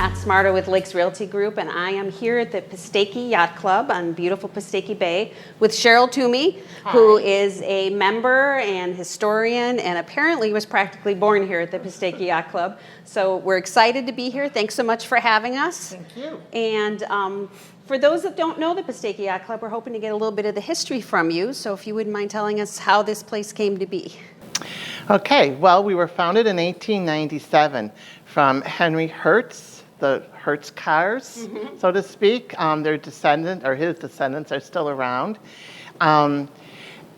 Pat Smarter with Lakes Realty Group, and I am here at the Pistakee Yacht Club on beautiful Pistakee Bay with Cheryl Toomey, who is a member and historian, and apparently was practically born here at the Pistakee Yacht Club. So we're excited to be here. Thanks so much for having us. Thank you. And for those that don't know the Pistakee Yacht Club, we're hoping to get a little bit of the history from you. So if you wouldn't mind telling us how this place came to be. Okay, well, we were founded in 1897 from Henry Hertz, the Hertz cars, so to speak. Their descendant, or his descendants, are still around. And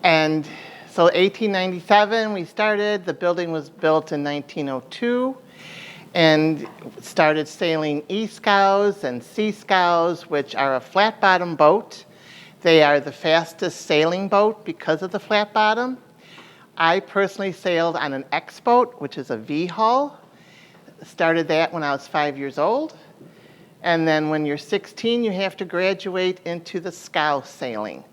so 1897 we started. The building was built in 1902 and started sailing e-scows and sea scows, which are a flat bottom boat. They are the fastest sailing boat because of the flat bottom. I personally sailed on an X boat, which is a V-hull. Started that when I was 5 years old. And then when you're 16, you have to graduate into the scow sailing.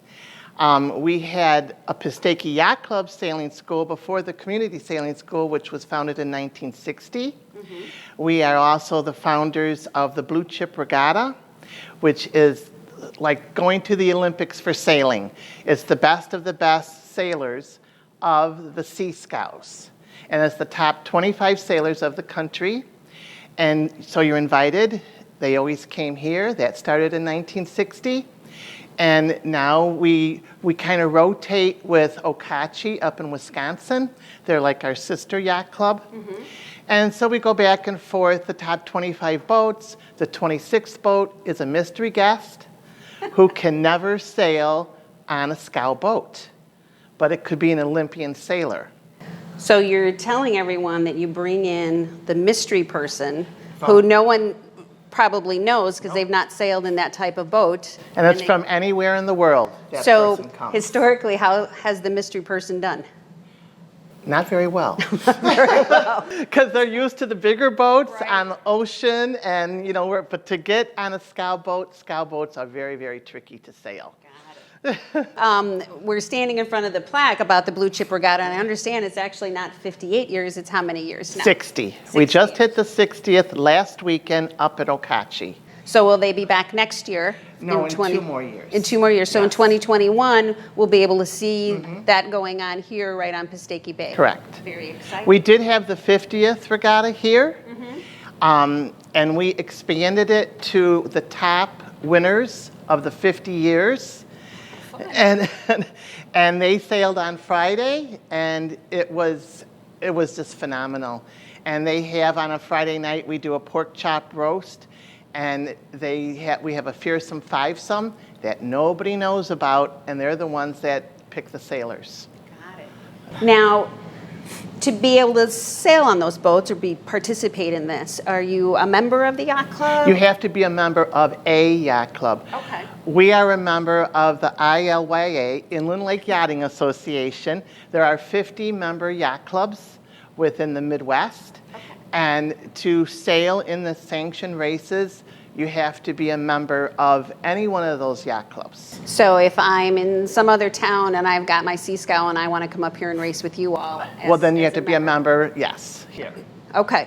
We had a Pistakee Yacht Club sailing school before the community sailing school, which was founded in 1960. We are also the founders of the Blue Chip Regatta, which is like going to the Olympics for sailing. It's the best of the best sailors of the Sea Scouts. And it's the top 25 sailors of the country. And so you're invited. They always came here. That started in 1960. And now we kind of rotate with Okachi up in Wisconsin. They're like our sister yacht club. And so we go back and forth, the top 25 boats. The 26th boat is a mystery guest who can never sail on a scow boat. But it could be an Olympian sailor. So you're telling everyone that you bring in the mystery person who no one probably knows because they've not sailed in that type of boat. And it's from anywhere in the world that so person comes. Historically, how has the mystery person done? Not very well. Very well. Because they're used to the bigger boats on the ocean, and but to get on a scow boats are very, very tricky to sail. We're standing in front of the plaque about the Blue Chip Regatta, and I understand it's actually not 58 years, it's how many years now? 60. We just hit the 60th last weekend up at Okachi. So will they be back next year? No, in 2 more years. In 2 more years. So in 2021, we'll be able to see that going on here right on Pistakee Bay. Correct. Very exciting. We did have the 50th regatta here, and we expanded it to the top winners of the 50 years. And they sailed on Friday, and it was just phenomenal. And they have on a Friday night, we do a pork chop roast, and we have a fearsome fivesome that nobody knows about, and they're the ones that pick the sailors. Got it. Now, to be able to sail on those boats or participate in this, are you a member of the yacht club? You have to be a member of a yacht club. Okay. We are a member of the ILYA, Inland Lake Yachting Association. There are 50 member yacht clubs within the Midwest. Okay. And to sail in the sanctioned races, you have to be a member of any one of those yacht clubs. So if I'm in some other town and I've got my Sea Scow and I want to come up here and race with you all. Well, then you have to be a member, yes, here. Okay.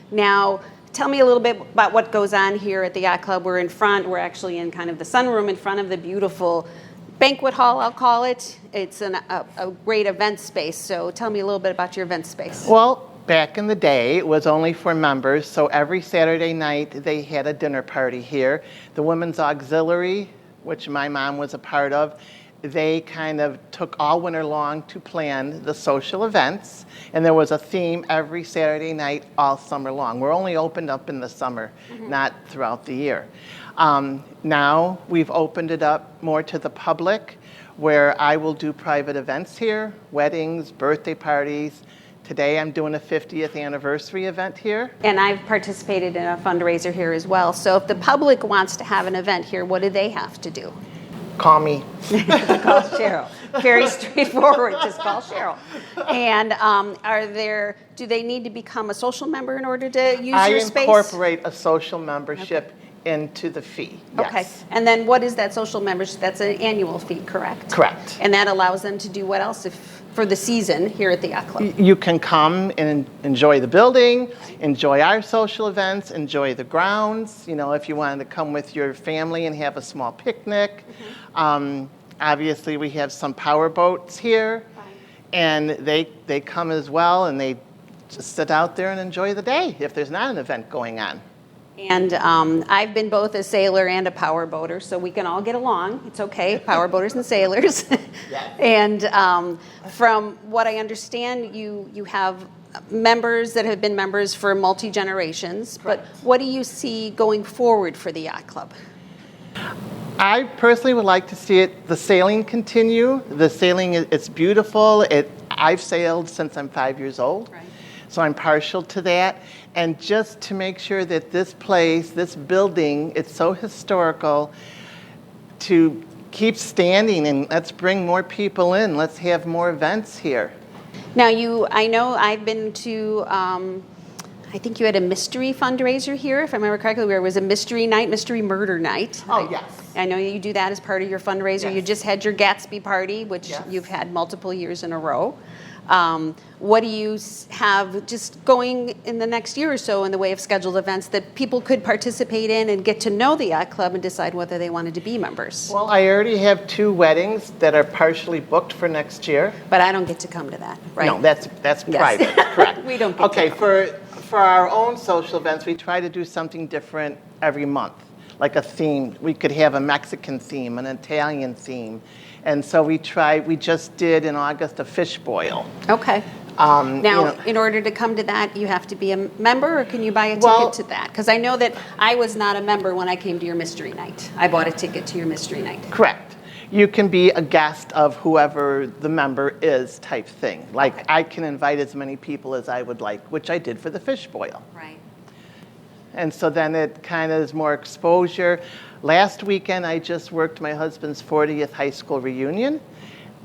Now, tell me a little bit about what goes on here at the yacht club. We're actually in kind of the sunroom in front of the beautiful banquet hall, I'll call it. It's a great event space. So tell me a little bit about your event space. Well, back in the day, it was only for members, so every Saturday night they had a dinner party here. The Women's Auxiliary, which my mom was a part of, they kind of took all winter long to plan the social events, and there was a theme every Saturday night all summer long. We're only opened up in the summer, not throughout the year. Now we've opened it up more to the public, where I will do private events here, weddings, birthday parties. Today I'm doing a 50th anniversary event here. And I've participated in a fundraiser here as well. So if the public wants to have an event here, what do they have to do? Call me. Call Cheryl. Very straightforward. Just call Cheryl. And do they need to become a social member in order to use your space? I incorporate a social membership into the fee. Yes. Okay. And then what is that social membership? That's an annual fee, correct? Correct. And that allows them to do what else for the season here at the Yacht Club? You can come and enjoy the building, enjoy our social events, enjoy the grounds. You know, if you wanted to come with your family and have a small picnic. Obviously, we have some power boats here, and they come as well, and they just sit out there and enjoy the day if there's not an event going on. And I've been both a sailor and a power boater, so we can all get along. It's okay, power boaters and sailors. Yes. And from what I understand, you have members that have been members for multi-generations. But what do you see going forward for the Yacht Club? I personally would like to see the sailing continue. The sailing, it's beautiful. I've sailed since I'm 5 years old. Right. So I'm partial to that. And just to make sure that this place, this building, it's so historical, to keep standing, and let's bring more people in. Let's have more events here. Now, I know I've been to, I think you had a mystery fundraiser here, if I remember correctly, where it was a mystery night, mystery murder night. Oh, yes. I know you do that as part of your fundraiser. Yes. You just had your Gatsby party, which Yes. you've had multiple years in a row. What do you have just going in the next year or so in the way of scheduled events that people could participate in and get to know the Yacht Club and decide whether they wanted to be members? Well, I already have 2 weddings that are partially booked for next year. But I don't get to come to that, right? No, that's Yes. private, correct. We don't get Okay, to come. for our own social events, we try to do something different every month, like a theme. We could have a Mexican theme, an Italian theme. And so we just did in August a fish boil. Okay. Now, in order to come to that, you have to be a member, or can you buy a ticket to that? Because I know that I was not a member when I came to your mystery night. I bought a ticket to your mystery night. Correct. You can be a guest of whoever the member is type thing. Like I can invite as many people as I would like, which I did for the fish boil. Right. And so then it kind of is more exposure. Last weekend, I just worked my husband's 40th high school reunion.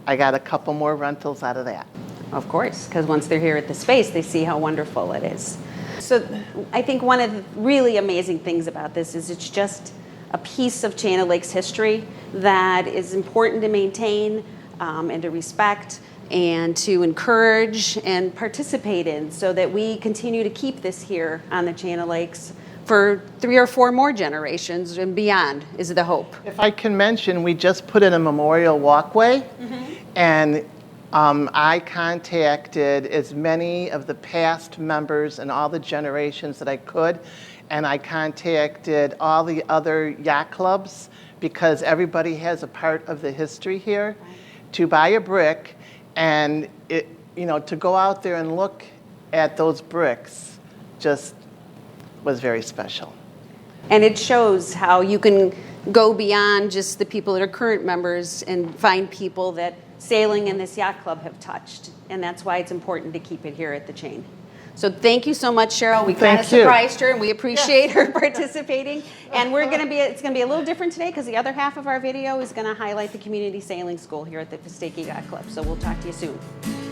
I got a couple more rentals out of that. Of course, because once they're here at the space, they see how wonderful it is. So I think one of the really amazing things about this is it's just a piece of Chain of Lakes history that is important to maintain and to respect and to encourage and participate in so that we continue to keep this here on the Chain of Lakes for 3 or 4 more generations and beyond is the hope. If I can mention, we just put in a memorial walkway, and I contacted as many of the past members and all the generations that I could, and I contacted all the other yacht clubs because everybody has a part of the history here, to buy a brick and to go out there and look at those bricks just was very special. And it shows how you can go beyond just the people that are current members and find people that sailing and this yacht club have touched. And that's why it's important to keep it here at the Chain. So thank you so much, Cheryl. We kind of surprised her, and we appreciate her participating. And it's going to be a little different today because the other half of our video is going to highlight the Community Sailing School here at the Pistakee Yacht Club. So we'll talk to you soon.